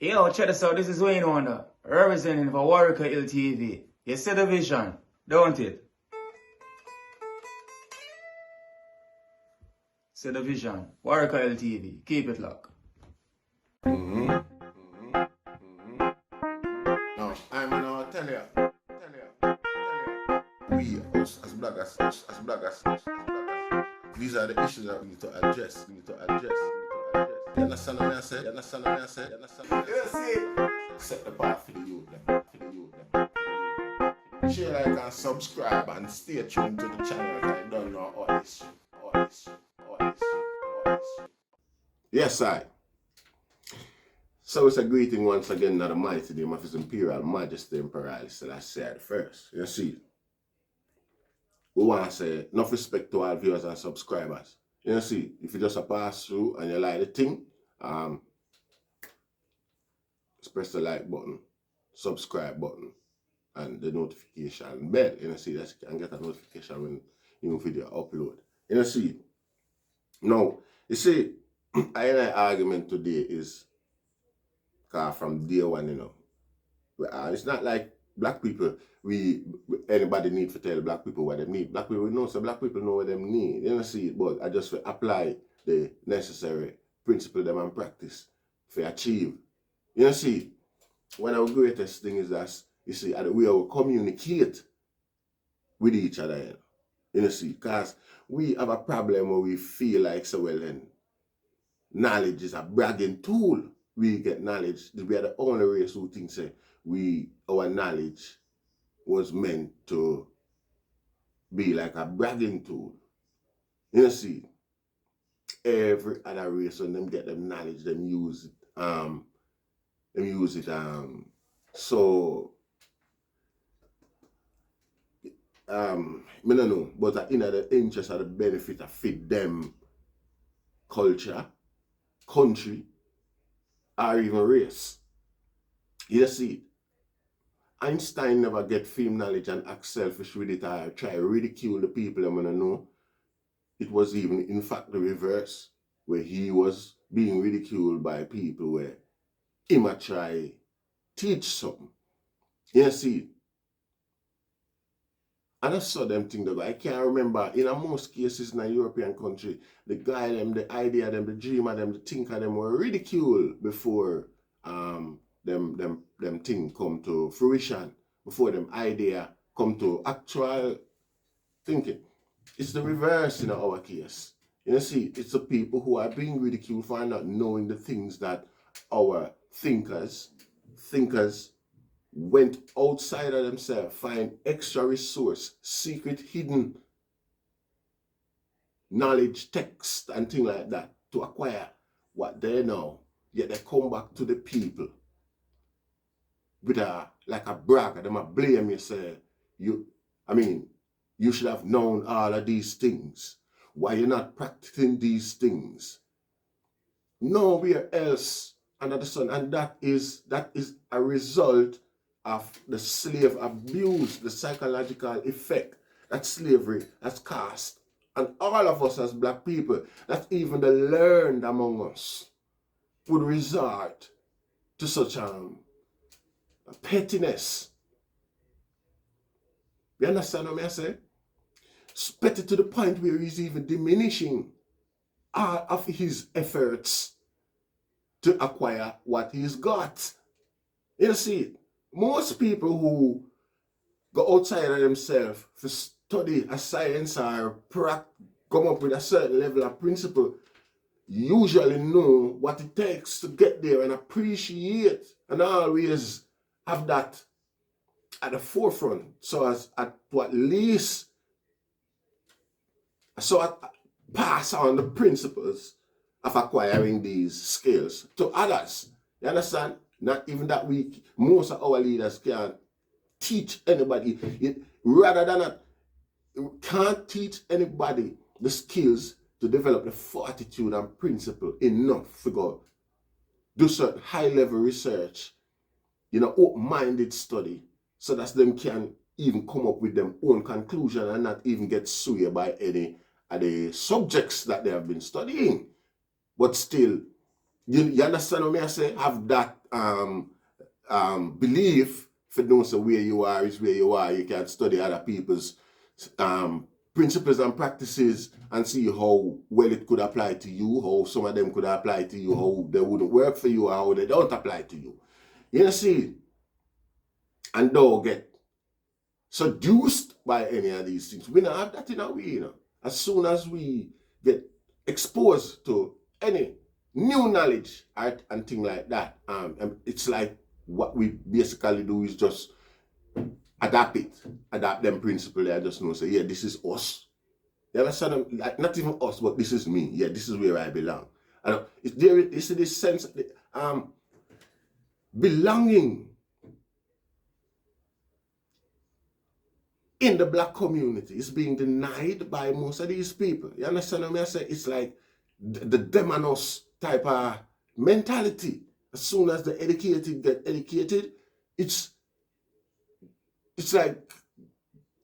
Yo, check this out. This is Wayne Wonder, representing for Warieka LTV. You see the vision, don't it? See the vision. Warieka LTV. Keep it locked. Now, I'm gonna tell you. We, us as bloggers, these are the issues that we need to address. You understand what I say? You see? Set the path for the youth, Share, like, and subscribe, and stay tuned to the channel, because I don't know all this. Yes, I. So it's a greeting once again to the mighty name of His Imperial Majesty Emperor Selassie the First. You see, we want to say enough respect to all viewers and subscribers. You see, if you just pass through and you like the thing, just press the like button, subscribe button, and the notification bell. You see, that you can get a notification when new video upload. You see, now, you see, our argument today is from day one, it's not like black people, anybody need to tell black people what they need. Black people know, so black people know what they need. You know, see, but I just apply the necessary principle them and practice for achieve. You know, see, one of the greatest thing is that, you see, the way we communicate with each other, you know, see, because we have a problem where we feel like, so well then, knowledge is a bragging tool. We get knowledge. We are the only race who thinks our knowledge was meant to be like a bragging tool. You see, every other race when them get them knowledge, them use it. So I don't know, but in the interest of the benefit of fit them culture, country, or even race. You see, Einstein never get fame knowledge and act selfish with it or try to ridicule the people I'm gonna know. It was even in fact the reverse, where he was being ridiculed by people where he might try teach something. You see, and I saw them thing that I can't remember, in most cases in a European country, the guy them, the idea them, the dreamer them, the thinker them were ridiculed before them thing come to fruition, before them idea come to actual thinking. It's the reverse in our case. You see, it's the people who are being ridiculed for not knowing the things that our thinkers went outside of themselves, find extra resource, secret hidden knowledge, text, and things like that to acquire what they know. Yet they come back to the people with like a brag, them a blame you, say, you should have known all of these things. Why you're not practicing these things? Nowhere else under the sun, and that is a result of the slave abuse, the psychological effect that slavery has cast on all of us as black people, that even the learned among us would resort to such pettiness. You understand what I say? Petty to the point where he's even diminishing all of his efforts to acquire what he's got. You see, most people who go outside of themselves to study a science or come up with a certain level of principle usually know what it takes to get there and appreciate and always have that at the forefront, so as to at least pass on the principles of acquiring these skills to others. You understand? Not even that most of our leaders can't teach anybody. Rather than that, can't teach anybody the skills to develop the fortitude and principle enough to go do certain high-level research, open-minded study, so that them can even come up with their own conclusion and not even get swayed by any of the subjects that they have been studying. But still, You understand what I say? Have that belief for know so where you are is where you are. You can study other people's principles and practices and see how well it could apply to you, how some of them could apply to you, how they wouldn't work for you, or how they don't apply to you. You see? And don't get seduced by any of these things. We don't have that in our way, you know. As soon as we get exposed to any new knowledge, art, and things like that, it's like what we basically do is just adapt them principles. I just know, say, yeah, this is us. You understand? Like, not even us, but this is me. Yeah, this is where I belong. And there is this sense of belonging in the black community is being denied by most of these people. You understand what I say? It's like the them and us type of mentality. As soon as the educated get educated, it's like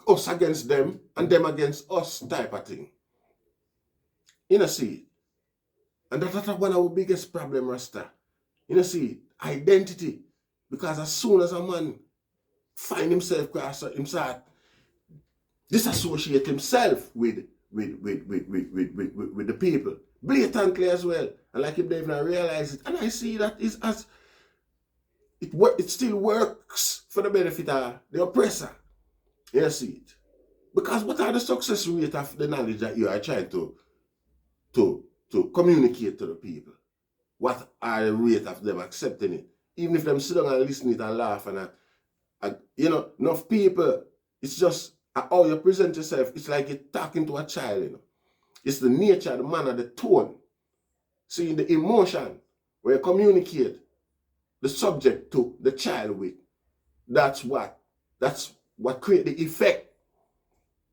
us against them and them against us type of thing. You know, see? And that's one of our biggest problem, Rasta. You know, see? Identity. Because as soon as a man find himself disassociate himself with the people blatantly as well, and like if they even realize it, and I see that is as it still works for the benefit of the oppressor. You see it, because what are the success rate of the knowledge that you are trying to communicate to the people? What are the rate of them accepting it? Even if them sit down and listen it and laugh and you know, enough people, it's just how you present yourself. It's like you're talking to a child, you know. It's the nature, the manner, the tone. See, the emotion where you communicate the subject to the child with. That's what create the effect.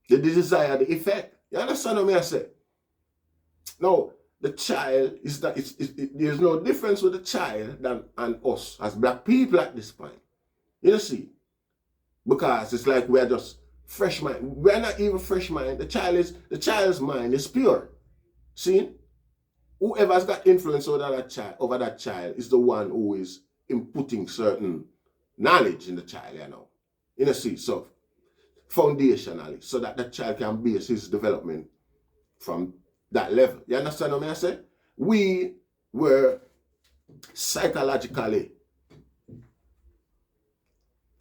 The desire, the effect. You understand what I say? Now, the child is that there's no difference with the child and us as black people at this point. You see? Because it's like we're just fresh mind. We're not even fresh mind. The child's mind is pure. See? Whoever's got influence over that child is the one who is inputting certain knowledge in the child, you know. You see, so foundationally, so that the child can base his development from that level. You understand what I say? We were psychologically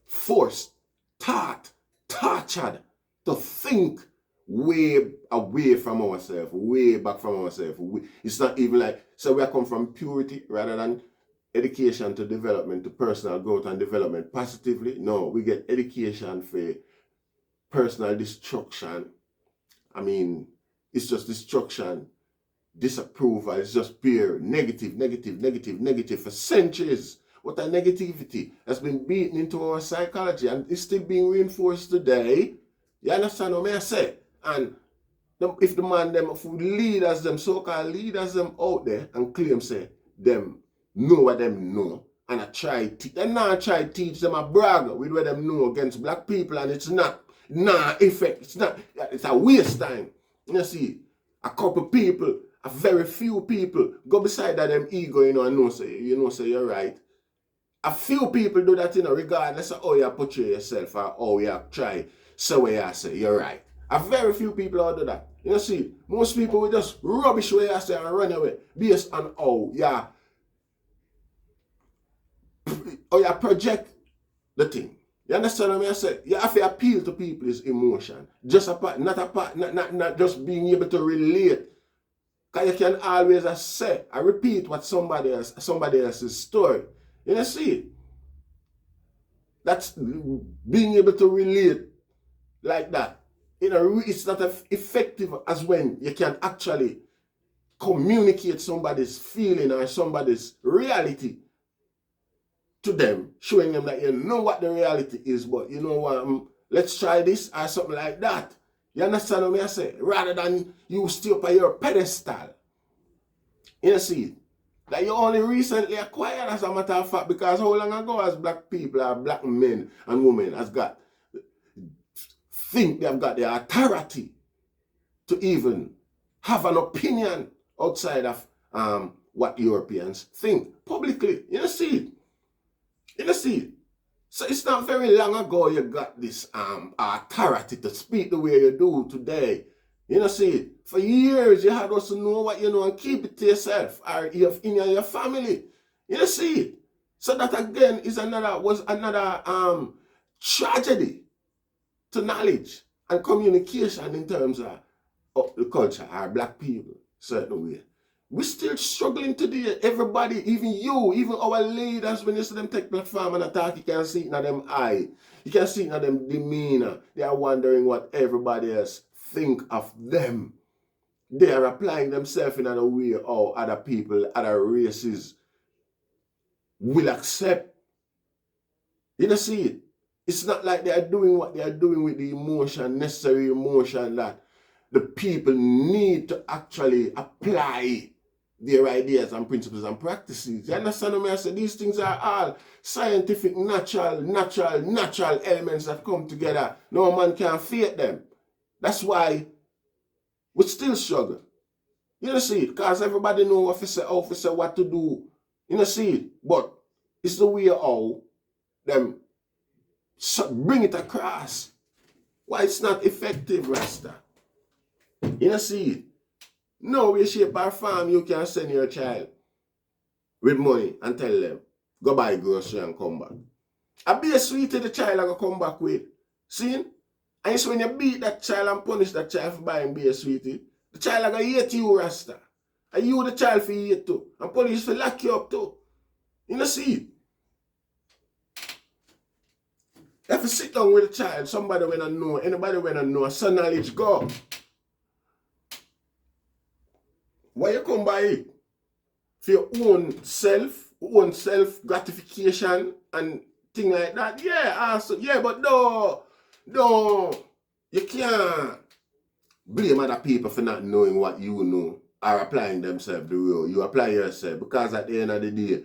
forced, taught, tortured to think way away from ourselves, way back from ourselves. It's not even like, so we come from purity rather than education to development, to personal growth and development positively. No, we get education for personal destruction. I mean, it's just destruction, disapproval, it's just pure negative for centuries. What a negativity has been beaten into our psychology and it's still being reinforced today. You understand what I say? And if the man, them leaders, them so-called leaders, them out there and claim say them know what them know, and I try they not try to teach them a brag with what them know against black people, and it's not effect. It's a waste time. You see, a couple people, a very few people go beside that them ego, you know, and say you're right. A few people do that, you know, regardless of how you portray yourself or how you try say what you say, you're right. A very few people will do that. You see, most people will just rubbish what you say and run away based on how you project the thing. You understand what I say? You have to appeal to people's emotion. Not just being able to relate. Because you can always say, I repeat what somebody else's story. You see? That's being able to relate like that. You know, it's not as effective as when you can actually communicate somebody's feeling or somebody's reality to them, showing them that you know what the reality is, but you know what, let's try this or something like that. You understand what I say? Rather than you stay up on your pedestal. You see, that you only recently acquired, as a matter of fact, because how long ago as black people or black men and women think they've got the authority to even have an opinion outside of what Europeans think publicly. You know, see it. You know, see it. So it's not very long ago you got this authority to speak the way you do today. You know, see it. For years you had us to know what you know and keep it to yourself or in your family. You know, see it. So that again was another tragedy to knowledge and communication in terms of the culture, our black people, certain way. We're still struggling today. Everybody, even you, even our leaders, when you see them take platform and attack, you can see it in them eye. You can see it in them demeanor. They are wondering what everybody else think of them. They are applying themselves in a way or other people, other races will accept. You don't see it. It's not like they are doing what they are doing with the emotion, necessary emotion that the people need to actually apply their ideas and principles and practices. You understand what I say? These things are all scientific, natural elements that come together. No man can fake them. That's why we still struggle. You know, see it? Because everybody know what to say, what to do. You know, see it? But it's the way how them bring it across. Why it's not effective, Rasta? You know, see it? No way, shape, or form you can send your child with money and tell them, go buy grocery and come back. I be a sweetie the child I go come back with. See? And so when you beat that child and punish that child for buying be a sweetie, the child I go hate you, Rasta. And you the child for hate too. And police for lock you up too. You know, see it? If you sit down with a child, somebody when I know, anybody when I know, so knowledge go. Why you come by it? For your own self gratification and thing like that. Yeah, also, yeah, but no, you can't blame other people for not knowing what you know or applying themselves the way you apply yourself. Because at the end of the day,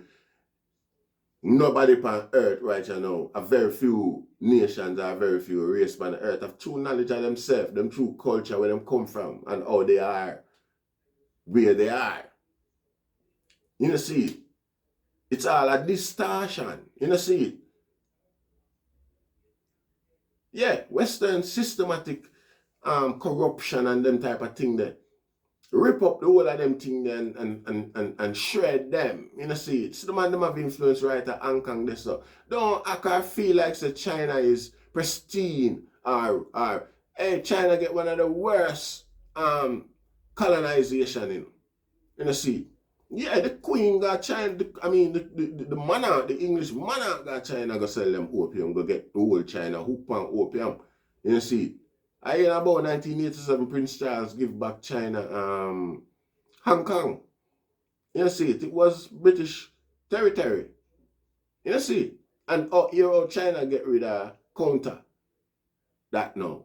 nobody on earth right now, a very few nations or very few races on earth have true knowledge of themselves, them true culture, where them come from and how they are, where they are. You know, see it? It's all a distortion. You know, see it? Yeah, Western systematic corruption and them type of thing there. Rip up the whole of them thing there and shred them. You know, see it? So the man them have influence right at Hong Kong this so. Don't act or feel like say China is pristine or hey, China get one of the worst colonization in. You know, see it? Yeah, the queen got China, the monarch, the English monarch got China go sell them opium, go get the whole China hook on opium. You know, see, I hear about 1987 Prince Charles give back China Hong Kong. You know, see, it was British territory. You know, see, and here how China get rid of counter that now.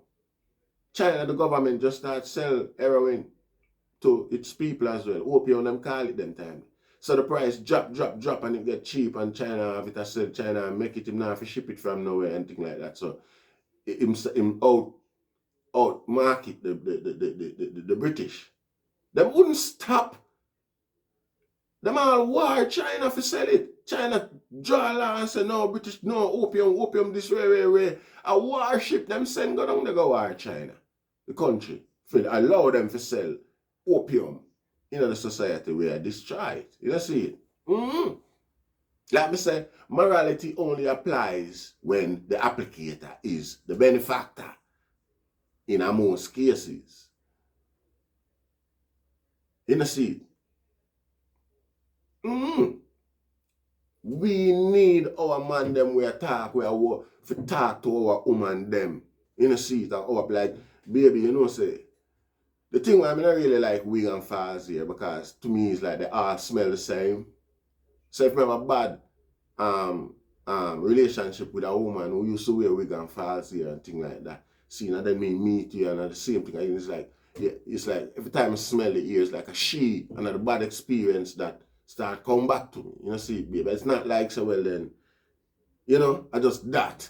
China, the government just start sell heroin to its people as well. Opium them call it them time. So the price drop and it get cheap and China have it as sell China and make it him now if ship it from nowhere and thing like that. So him out market the British. Them wouldn't stop. Them all war China for sell it. China draw law and say no British, no opium this way. A warship them send go down they go war China. The country. For allow them to sell opium in the society where destroyed. You don't see it? Like me say, morality only applies when the applicator is the benefactor in most cases. You don't see it? We need our man them we talk to our woman them. You don't see it? Or like, baby, you know say, the thing why I not really like wig and falls here because to me it's like they all smell the same. So if you have a bad relationship with a woman who used to wear wig and falls here and thing like that, see now then me meet you and the same thing. It's like every time I smell the ear it's like a she and a bad experience that start come back to me. You know, see, baby. It's not like so well then, you know, I just that.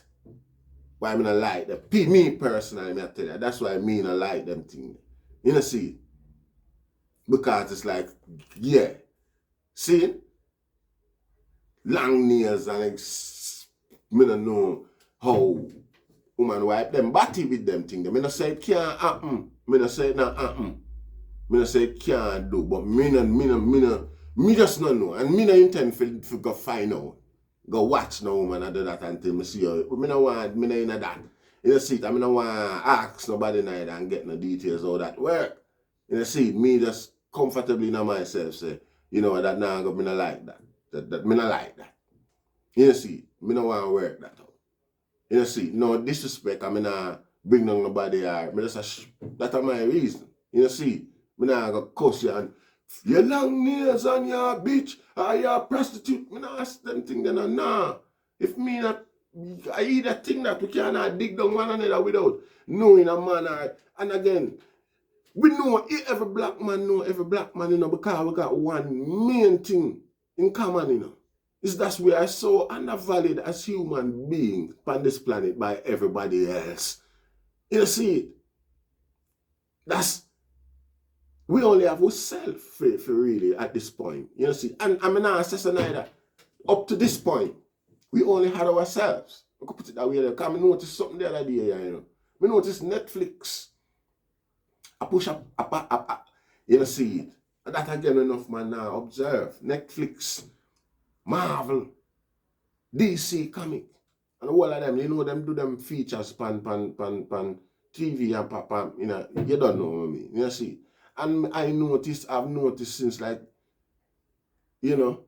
Why I mean I like them. Me personally, I tell you, that's why I mean I like them things. You know, see, because it's like, yeah, See? Long nails and like, me don't know how woman wipe them body with them thing. Me not say it can't happen. Me not say it not happen. Me not say it can't do. But me just not know. And me not intend for go find out. Go watch no woman and do that until me see her. But me not want, me not in that. You see it, I don't want to ask nobody neither and get no details how that work. You see it, me just comfortably in myself say, you know that now me not like that. That me not like that. You see, me not want to work that out. You see, no disrespect, I mean not bring down nobody here. Me just that's my reason. You see, me not go cuss you and your long nails on your bitch or your prostitute. Me not ask them thing then nah. If me not I either think that we cannot dig down one another without knowing a man and again, we know every black man you know, because we got one main thing in common, you know. Is that we are so undervalued as human beings on this planet by everybody else. You see it? That's we only have ourselves for really at this point. You see, and I'm not saying neither. Up to this point, we only had ourselves. I could put it that way. Because I noticed something the other day, you know. I noticed Netflix. I push up, you know, see it. And that again enough man now observe. Netflix, Marvel, DC comic. And all of them, you know, them do them features pan TV and pan, you know, you don't know what I mean. You see. And I've noticed since like, you know,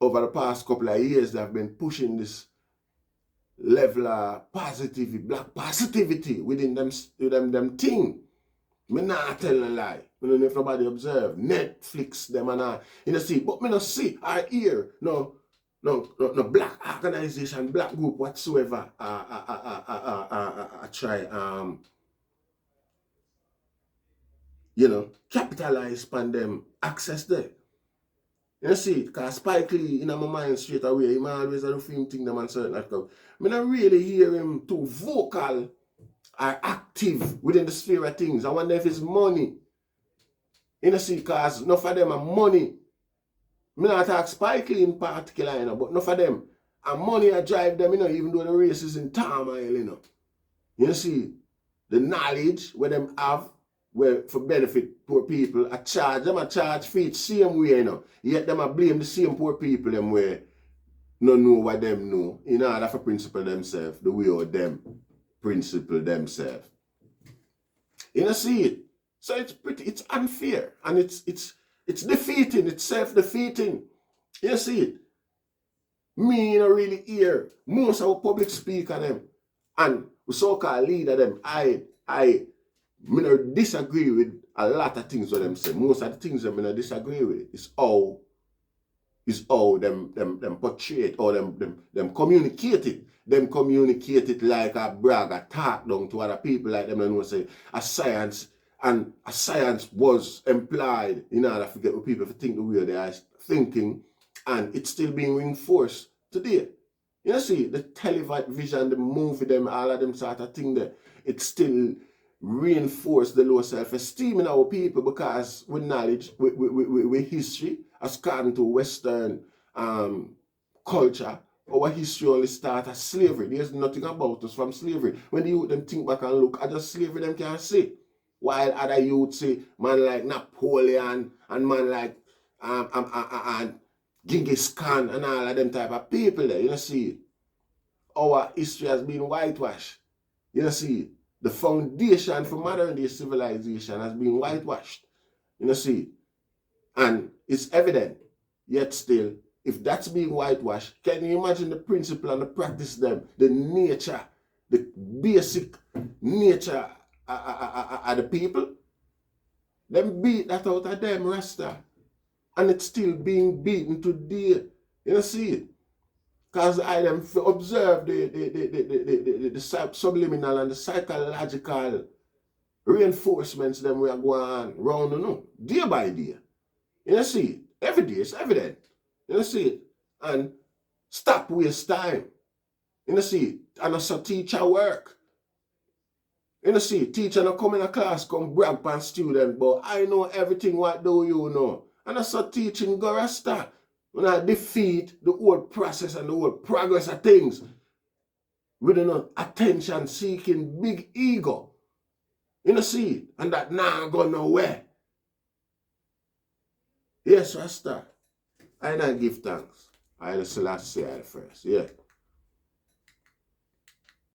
over the past couple of years, they've been pushing this level of positivity, black positivity within them thing. Me not tell a lie. Me don't know if nobody observe. Netflix, them and all. You know, see, but me not see or hear no black organization, black group whatsoever try you know, capitalize on them access there. You see, because Spike Lee in my mind straight away, he always do film thing them and certain like that. I don't really hear him too vocal or active within the sphere of things. I wonder if it's money. You see, because enough of them are money. I not talk Spike Lee in particular, you know, but enough of them and money I drive them, you know, even though the race is in turmoil, you know. You see, the knowledge where them have where for benefit poor people, I charge feet same way, you know. Yet them I blame the same poor people them where no know what them know in order for principle themselves, the way of them principle themselves. You know, see it. So it's unfair and it's defeating, it's self-defeating. You see it. Me you know really hear most of our public speaker them and the so-called leader them, I don't disagree with a lot of things what them say. Most of the things that I don't disagree with is how them portray it or them communicate it. Them communicate it like a brag, a talk down to other people like them and know say a science was implied in order to get people to think the way they are thinking, and it's still being reinforced today. You know, see, the television, the movie, them, all of them sort of thing there, it's still reinforce the low self-esteem in our people because with knowledge, with history, as according to Western culture, our history only started as slavery. There's nothing about us from slavery. When the youth them think back and look at just slavery, them can't see. While other youth say, man like Napoleon and man like Genghis Khan and all of them type of people there, you know, see, our history has been whitewashed. You know, see, the foundation for modern day civilization has been whitewashed. You know, see, and it's evident, yet still, if that's being whitewashed, can you imagine the principle and the practice them, the nature, the basic nature of the people? Them beat that out of them, Rasta. And it's still being beaten today. You know, see it? Because I them observe the subliminal and the psychological reinforcements them we are going on round, you know, day by day. You know, see it? Every day, it's evident. You know, see it? And stop waste time. You know, see it? And also teacher work. You know, see, teacher not come in a class, come brag pan student, but I know everything what do you know. And that's what teaching go Rasta. When I defeat the old process and the old progress of things with enough attention seeking big ego. You know, see? And that now go nowhere. Yes, Rasta. I not give thanks. I just say I first. Yeah.